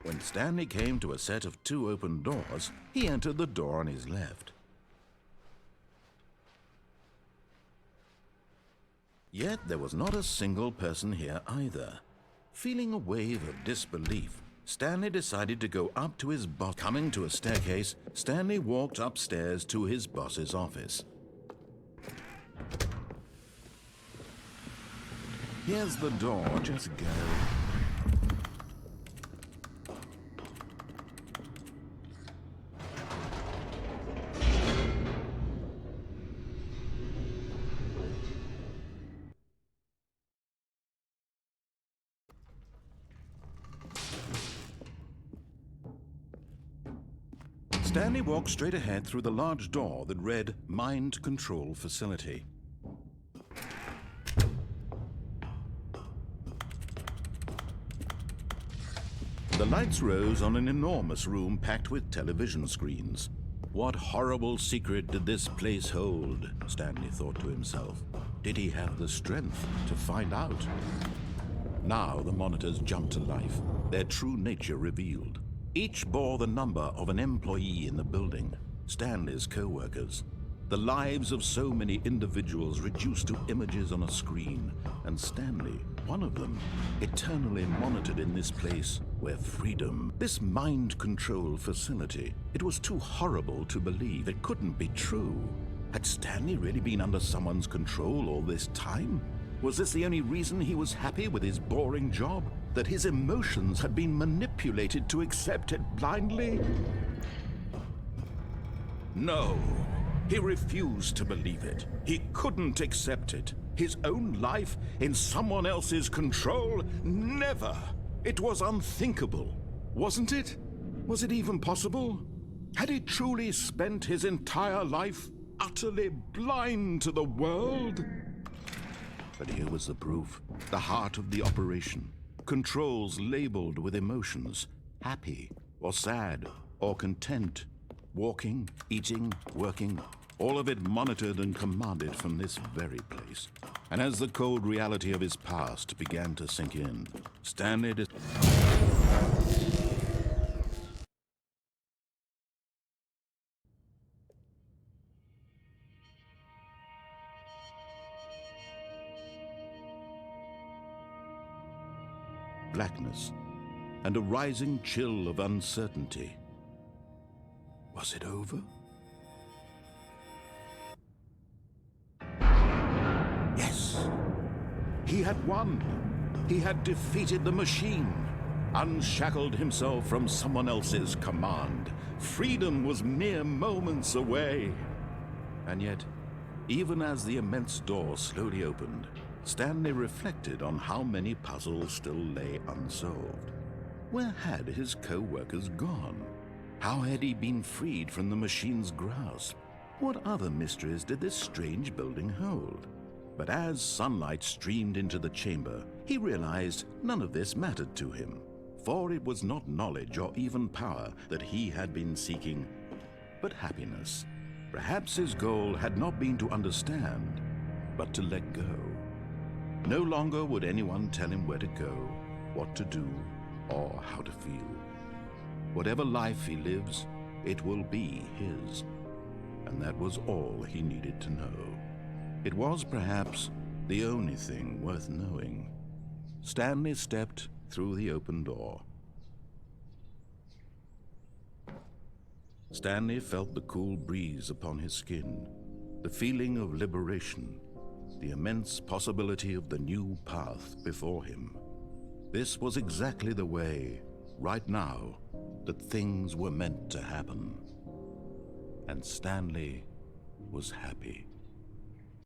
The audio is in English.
When Stanley came to a set of 2 open doors, he entered the door on his left. Yet there was not a single person here either. Feeling a wave of disbelief, Stanley decided to go up to his boss. Coming to a staircase, Stanley walked upstairs to his boss's office. Here's the door, just go. Stanley walked straight ahead through the large door that read Mind Control Facility. The lights rose on an enormous room packed with television screens. What horrible secret did this place hold? Stanley thought to himself. Did he have the strength to find out? Now the monitors jumped to life, their true nature revealed. Each bore the number of an employee in the building, Stanley's co-workers. The lives of so many individuals reduced to images on a screen, and Stanley, one of them, eternally monitored in this place where freedom, this mind control facility, it was too horrible to believe. It couldn't be true. Had Stanley really been under someone's control all this time? Was this the only reason he was happy with his boring job? That his emotions had been manipulated to accept it blindly? No, he refused to believe it. He couldn't accept it. His own life in someone else's control? Never! It was unthinkable, wasn't it? Was it even possible? Had he truly spent his entire life utterly blind to the world? But here was the proof, the heart of the operation. Controls labeled with emotions, happy or sad or content, walking, eating, working, all of it monitored and commanded from this very place. And as the cold reality of his past began to sink in, Stanley blackness and a rising chill of uncertainty. Was it over? Yes! He had won! He had defeated the machine, unshackled himself from someone else's command. Freedom was mere moments away. And yet, even as the immense door slowly opened, Stanley reflected on how many puzzles still lay unsolved. Where had his co-workers gone? How had he been freed from the machine's grasp? What other mysteries did this strange building hold? But as sunlight streamed into the chamber, he realized none of this mattered to him, for it was not knowledge or even power that he had been seeking, but happiness. Perhaps his goal had not been to understand, but to let go. No longer would anyone tell him where to go, what to do, or how to feel. Whatever life he lives, it will be his. And that was all he needed to know. It was perhaps the only thing worth knowing. Stanley stepped through the open door. Stanley felt the cool breeze upon his skin, the feeling of liberation, the immense possibility of the new path before him. This was exactly the way, right now, that things were meant to happen. And Stanley was happy.